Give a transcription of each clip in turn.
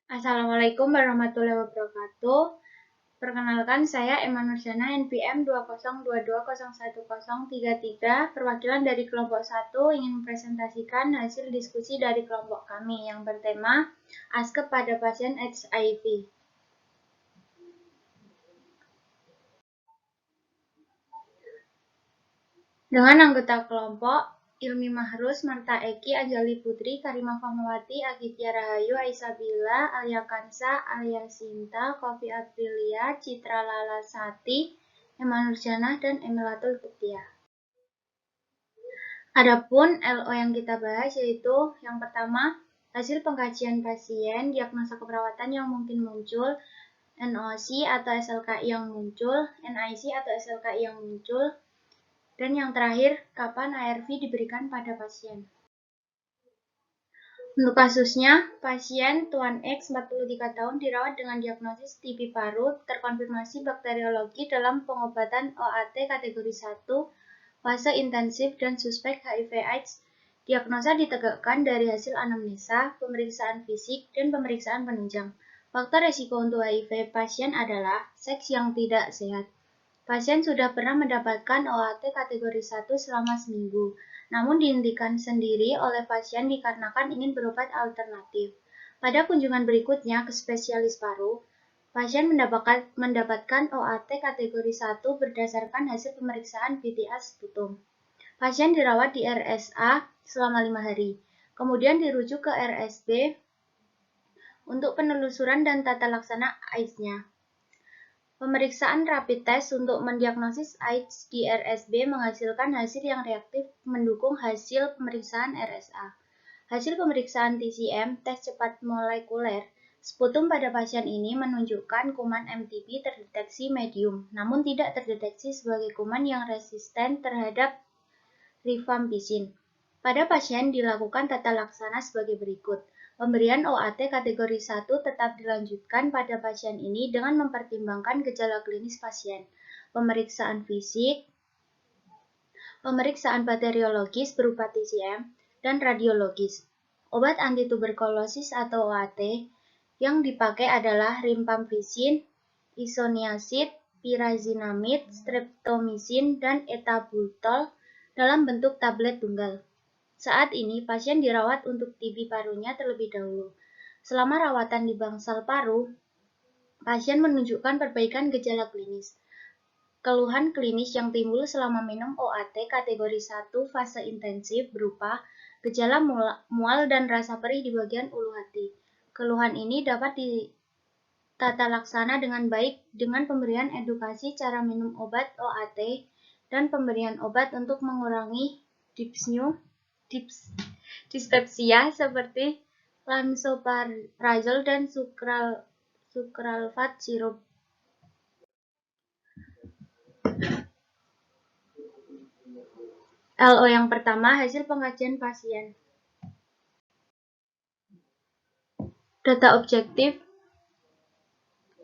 Assalamualaikum warahmatullahi wabarakatuh. Perkenalkan, saya Emma Nurjana, NPM 202011033, perwakilan dari kelompok 1 ingin mempresentasikan hasil diskusi dari kelompok kami yang bertema ASKEP pada pasien HIV. Dengan anggota kelompok Ilmi Mahrus, Marta Eki, Anjali Putri, Karimah Fahmawati, Agitya Rahayu, Aisabila, Alia Kansa, Alia Sinta, Kofi Aprilia, Citra Lalasati, Emma Nurjana, dan Emilatul Ketia. Adapun LO yang kita bahas yaitu yang pertama, hasil pengkajian pasien, diagnosa keperawatan yang mungkin muncul, NOC atau SLKI yang muncul, NIC atau SLKI yang muncul, dan yang terakhir, kapan ARV diberikan pada pasien. Untuk kasusnya, pasien Tuan X 43 tahun dirawat dengan diagnosis TB paru, terkonfirmasi bakteriologi dalam pengobatan OAT kategori 1, fase intensif dan suspek HIV/AIDS. Diagnosa ditegakkan dari hasil anamnesa, pemeriksaan fisik, dan pemeriksaan penunjang. Faktor risiko untuk HIV pasien adalah seks yang tidak sehat. Pasien sudah pernah mendapatkan OAT kategori 1 selama seminggu, namun dihentikan sendiri oleh pasien dikarenakan ingin berobat alternatif. Pada kunjungan berikutnya ke spesialis paru, pasien mendapatkan OAT kategori 1 berdasarkan hasil pemeriksaan BTA sputum. Pasien dirawat di RSA selama 5 hari, kemudian dirujuk ke RSB untuk penelusuran dan tata laksana AIDS-nya. Pemeriksaan rapid test untuk mendiagnosis AIDS di RSB menghasilkan hasil yang reaktif mendukung hasil pemeriksaan RSA. Hasil pemeriksaan TCM, tes cepat molekuler, sputum pada pasien ini menunjukkan kuman MTB terdeteksi medium, namun tidak terdeteksi sebagai kuman yang resisten terhadap rifampicin. Pada pasien dilakukan tata laksana sebagai berikut. Pemberian OAT kategori 1 tetap dilanjutkan pada pasien ini dengan mempertimbangkan gejala klinis pasien, pemeriksaan fisik, pemeriksaan bakteriologis berupa TCM, dan radiologis. Obat antituberkulosis atau OAT yang dipakai adalah rifampicin, isoniazid, pyrazinamide, streptomycin, dan etabutol dalam bentuk tablet tunggal. Saat ini, pasien dirawat untuk TB parunya terlebih dahulu. Selama rawatan di bangsal paru, pasien menunjukkan perbaikan gejala klinis. Keluhan klinis yang timbul selama minum OAT kategori 1 fase intensif berupa gejala mual dan rasa perih di bagian ulu hati. Keluhan ini dapat ditata laksana dengan baik dengan pemberian edukasi cara minum obat OAT dan pemberian obat untuk mengurangi dispepsia seperti lansoprazol dan sukralfat sirup. LO yang pertama, hasil pengkajian pasien. Data objektif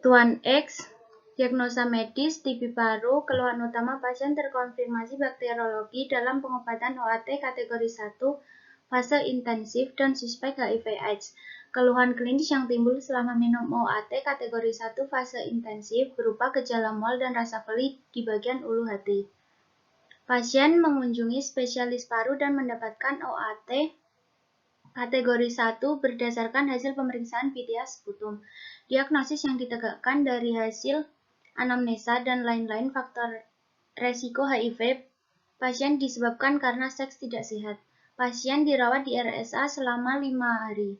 Tuan X, diagnosa medis TB paru, keluhan utama pasien terkonfirmasi bakteriologi dalam pengobatan OAT kategori 1, fase intensif dan suspek HIV/AIDS. Keluhan klinis yang timbul selama minum OAT kategori 1 fase intensif berupa gejala mual dan rasa pelit di bagian ulu hati. Pasien mengunjungi spesialis paru dan mendapatkan OAT kategori 1 berdasarkan hasil pemeriksaan BTA sputum. Diagnosis yang ditegakkan dari hasil anamnesa dan lain-lain faktor resiko HIV pasien disebabkan karena seks tidak sehat. Pasien dirawat di RSA selama 5 hari.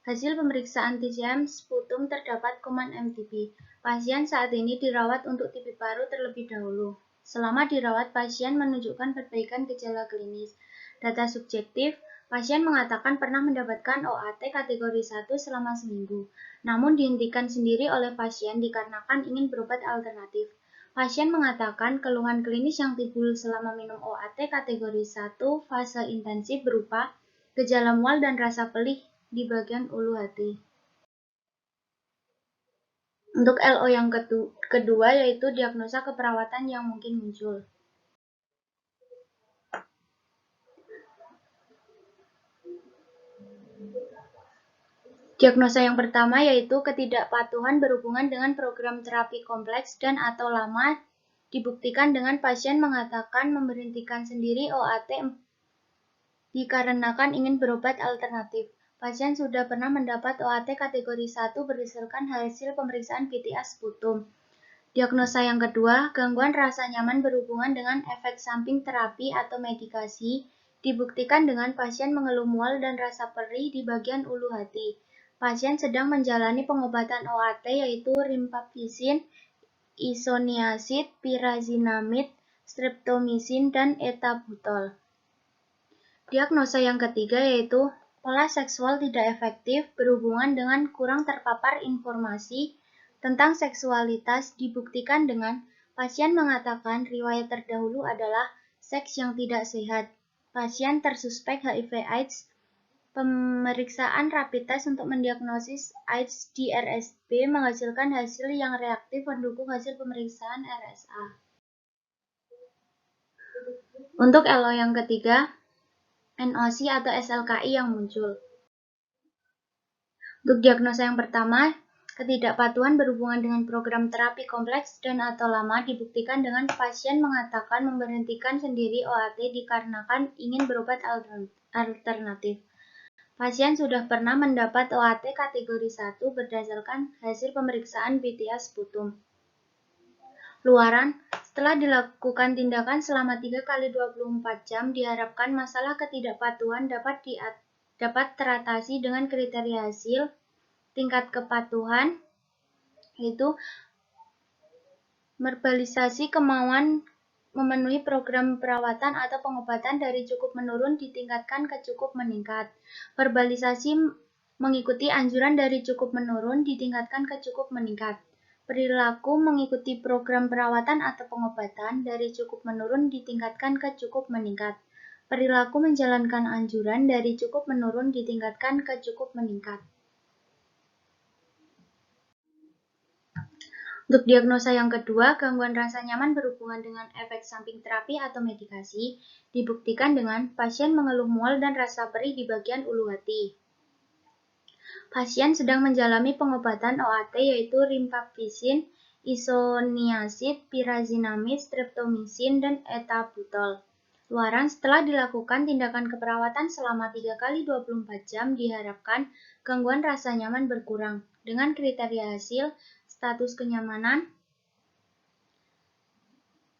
Hasil pemeriksaan TCM sputum terdapat kuman MTB. Pasien saat ini dirawat untuk TB paru terlebih dahulu. Selama dirawat, pasien menunjukkan perbaikan gejala klinis. Data subjektif, pasien mengatakan pernah mendapatkan OAT kategori 1 selama seminggu, namun dihentikan sendiri oleh pasien dikarenakan ingin berobat alternatif. Pasien mengatakan keluhan klinis yang timbul selama minum OAT kategori 1 fase intensif berupa gejala mual dan rasa perih di bagian ulu hati. Untuk LO yang kedua yaitu diagnosa keperawatan yang mungkin muncul. Diagnosa yang pertama yaitu ketidakpatuhan berhubungan dengan program terapi kompleks dan atau lama dibuktikan dengan pasien mengatakan memberhentikan sendiri OAT dikarenakan ingin berobat alternatif. Pasien sudah pernah mendapat OAT kategori 1 berdasarkan hasil pemeriksaan PTA sputum. Diagnosa yang kedua, gangguan rasa nyaman berhubungan dengan efek samping terapi atau medikasi dibuktikan dengan pasien mengeluh mual dan rasa perih di bagian ulu hati. Pasien sedang menjalani pengobatan OAT yaitu rifampicin, isoniazid, pyrazinamide, streptomycin, dan etabutol. Diagnosa yang ketiga yaitu pola seksual tidak efektif berhubungan dengan kurang terpapar informasi tentang seksualitas dibuktikan dengan pasien mengatakan riwayat terdahulu adalah seks yang tidak sehat. Pasien tersuspek HIV/AIDS. Pemeriksaan rapid test untuk mendiagnosis AIDS di RSB menghasilkan hasil yang reaktif mendukung hasil pemeriksaan RSA. Untuk LO yang ketiga, NOC atau SLKI yang muncul. Untuk diagnosa yang pertama, ketidakpatuhan berhubungan dengan program terapi kompleks dan atau lama dibuktikan dengan pasien mengatakan memberhentikan sendiri OAT dikarenakan ingin berobat alternatif. Pasien sudah pernah mendapat OAT kategori 1 berdasarkan hasil pemeriksaan PTA sputum. Luaran, setelah dilakukan tindakan selama 3 kali 24 jam, diharapkan masalah ketidakpatuhan dapat teratasi dengan kriteria hasil tingkat kepatuhan, yaitu verbalisasi kemauan memenuhi program perawatan atau pengobatan dari cukup menurun ditingkatkan ke cukup meningkat. Verbalisasi mengikuti anjuran dari cukup menurun ditingkatkan ke cukup meningkat. Perilaku mengikuti program perawatan atau pengobatan dari cukup menurun ditingkatkan ke cukup meningkat. Perilaku menjalankan anjuran dari cukup menurun ditingkatkan ke cukup meningkat. Untuk diagnosa yang kedua, gangguan rasa nyaman berhubungan dengan efek samping terapi atau medikasi dibuktikan dengan pasien mengeluh mual dan rasa perih di bagian ulu hati. Pasien sedang menjalani pengobatan OAT yaitu rifampicin, isoniazid, pyrazinamide, streptomycin, dan etabutol. Luaran, setelah dilakukan tindakan keperawatan selama 3 kali 24 jam diharapkan gangguan rasa nyaman berkurang. Dengan kriteria hasil, status kenyamanan,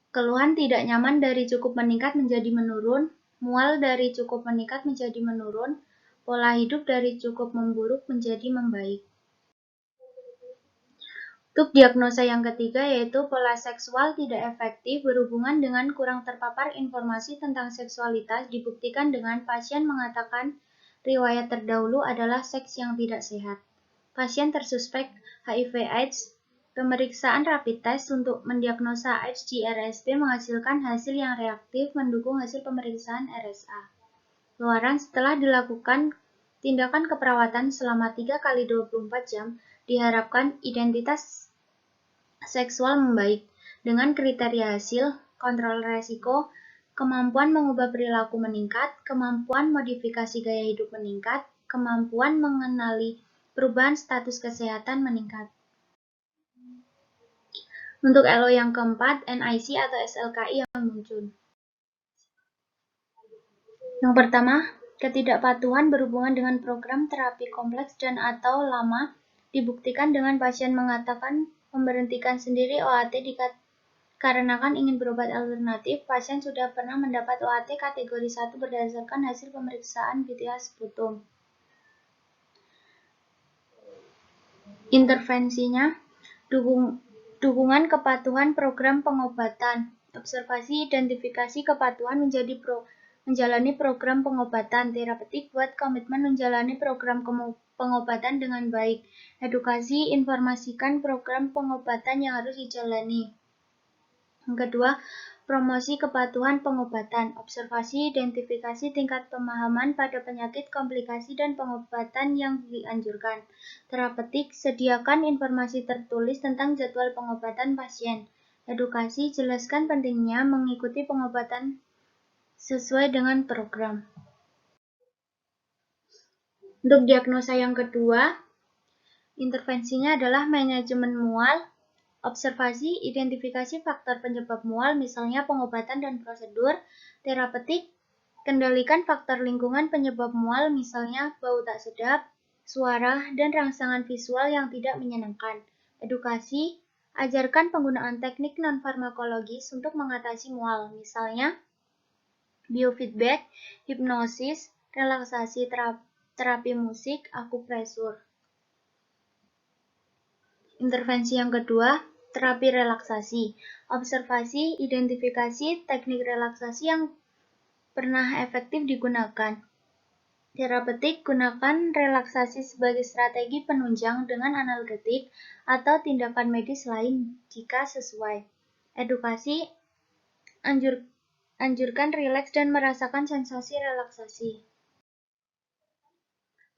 keluhan tidak nyaman dari cukup meningkat menjadi menurun, mual dari cukup meningkat menjadi menurun, pola hidup dari cukup memburuk menjadi membaik. Untuk diagnosa yang ketiga yaitu pola seksual tidak efektif berhubungan dengan kurang terpapar informasi tentang seksualitas dibuktikan dengan pasien mengatakan riwayat terdahulu adalah seks yang tidak sehat. Pasien tersuspek HIV/AIDS. Pemeriksaan rapid test untuk mendiagnosa AIDS di RSB menghasilkan hasil yang reaktif mendukung hasil pemeriksaan RSA. Luaran, setelah dilakukan tindakan keperawatan selama 3 kali 24 jam, diharapkan identitas seksual membaik. Dengan kriteria hasil, kontrol resiko, kemampuan mengubah perilaku meningkat, kemampuan modifikasi gaya hidup meningkat, kemampuan mengenali perubahan status kesehatan meningkat. Untuk LO yang keempat, NIC atau SLKI yang muncul. Yang pertama, ketidakpatuhan berhubungan dengan program terapi kompleks dan atau lama dibuktikan dengan pasien mengatakan memberhentikan sendiri OAT dikarenakan ingin berobat alternatif. Pasien sudah pernah mendapat OAT kategori 1 berdasarkan hasil pemeriksaan PTA sputum. Intervensinya, dukungan kepatuhan program pengobatan. Observasi identifikasi kepatuhan menjalani program pengobatan. Terapeutik buat komitmen menjalani program pengobatan dengan baik. Edukasi informasikan program pengobatan yang harus dijalani. Yang kedua, promosi kepatuhan pengobatan. Observasi identifikasi tingkat pemahaman pada penyakit, komplikasi, dan pengobatan yang dianjurkan. Terapeutik, sediakan informasi tertulis tentang jadwal pengobatan pasien. Edukasi, jelaskan pentingnya mengikuti pengobatan sesuai dengan program. Untuk diagnosa yang kedua, Intervensinya adalah manajemen mual, observasi, identifikasi faktor penyebab mual, misalnya pengobatan dan prosedur, terapeutik, kendalikan faktor lingkungan penyebab mual, misalnya bau tak sedap, suara, dan rangsangan visual yang tidak menyenangkan. Edukasi, ajarkan penggunaan teknik non-farmakologis untuk mengatasi mual, misalnya biofeedback, hipnosis, relaksasi, terapi musik, akupresur. Intervensi yang kedua, terapi relaksasi. Observasi, identifikasi, teknik relaksasi yang pernah efektif digunakan. Terapeutik, gunakan relaksasi sebagai strategi penunjang dengan analgetik atau tindakan medis lain jika sesuai. Edukasi, anjurkan rileks dan merasakan sensasi relaksasi.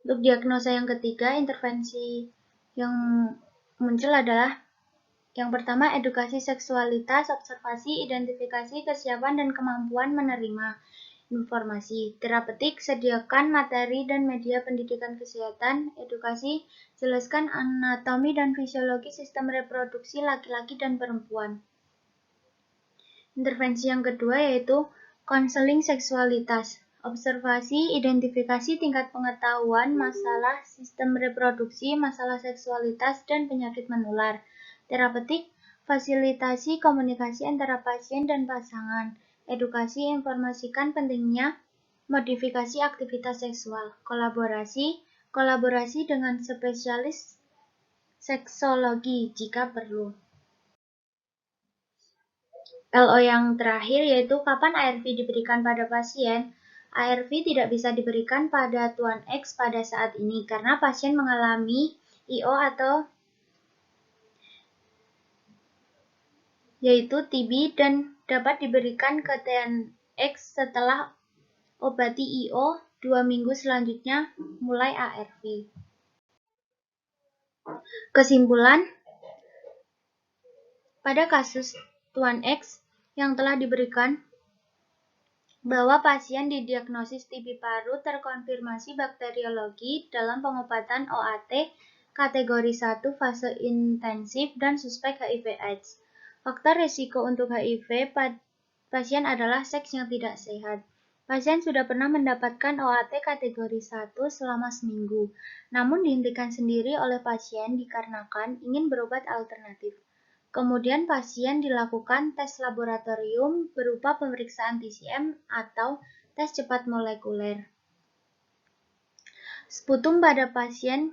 Untuk diagnosa yang ketiga, intervensi yang muncul adalah yang pertama, edukasi seksualitas, observasi, identifikasi, kesiapan, dan kemampuan menerima informasi. Terapeutik, sediakan materi dan media pendidikan kesehatan. Edukasi, jelaskan anatomi dan fisiologi sistem reproduksi laki-laki dan perempuan. Intervensi yang kedua yaitu konseling seksualitas. Observasi, identifikasi tingkat pengetahuan masalah sistem reproduksi, masalah seksualitas, dan penyakit menular. Terapeutik, fasilitasi komunikasi antara pasien dan pasangan. Edukasi, informasikan pentingnya modifikasi aktivitas seksual. Kolaborasi dengan spesialis seksologi jika perlu. LO yang terakhir yaitu kapan ARV diberikan pada pasien. ARV tidak bisa diberikan pada Tuan X pada saat ini karena pasien mengalami IO atau yaitu TB dan dapat diberikan ke TNX setelah obati IO 2 minggu selanjutnya mulai ARV. Kesimpulan, pada kasus Tuan X yang telah diberikan bahwa pasien didiagnosis TB paru terkonfirmasi bakteriologi dalam pengobatan OAT kategori 1 fase intensif dan suspek HIV/AIDS. Faktor risiko untuk HIV pasien adalah seks yang tidak sehat. Pasien sudah pernah mendapatkan OAT kategori 1 selama seminggu, namun dihentikan sendiri oleh pasien dikarenakan ingin berobat alternatif. Kemudian pasien dilakukan tes laboratorium berupa pemeriksaan TCM atau tes cepat molekuler. Sputum pada pasien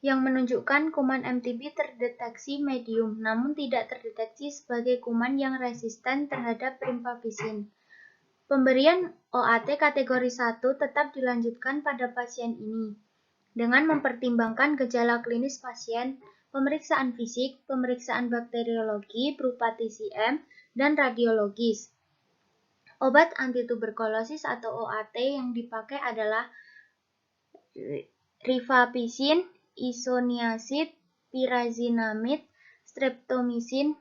yang menunjukkan kuman MTB terdeteksi medium, namun tidak terdeteksi sebagai kuman yang resisten terhadap rifampicin. Pemberian OAT kategori 1 tetap dilanjutkan pada pasien ini, dengan mempertimbangkan gejala klinis pasien, pemeriksaan fisik, pemeriksaan bakteriologi berupa TCM, dan radiologis. Obat antituberkulosis atau OAT yang dipakai adalah rifampicin, isoniazid, pyrazinamide, streptomycin,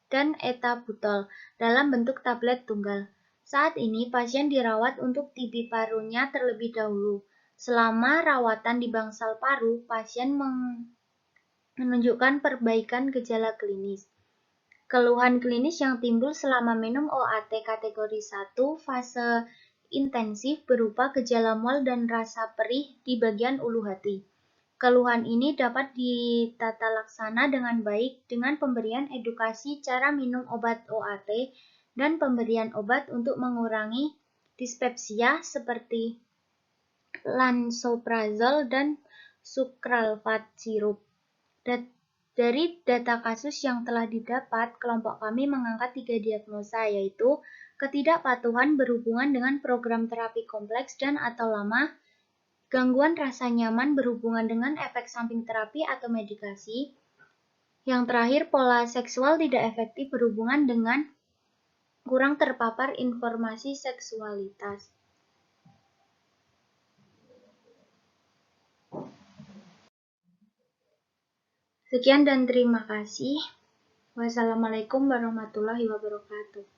dan etabutol dalam bentuk tablet tunggal. Saat ini pasien dirawat untuk TB parunya terlebih dahulu. Selama rawatan di bangsal paru, pasien menunjukkan perbaikan gejala klinis. Keluhan klinis yang timbul selama minum OAT kategori 1 fase intensif berupa gejala mual dan rasa perih di bagian ulu hati. Keluhan ini dapat ditata laksana dengan baik dengan pemberian edukasi cara minum obat OAT dan pemberian obat untuk mengurangi dispepsia seperti lansoprazol dan sucralfate sirup. Dari data kasus yang telah didapat, kelompok kami mengangkat 3 diagnosa, yaitu ketidakpatuhan berhubungan dengan program terapi kompleks dan atau lama, gangguan rasa nyaman berhubungan dengan efek samping terapi atau medikasi, yang terakhir pola seksual tidak efektif berhubungan dengan kurang terpapar informasi seksualitas. Sekian dan terima kasih. Wassalamualaikum warahmatullahi wabarakatuh.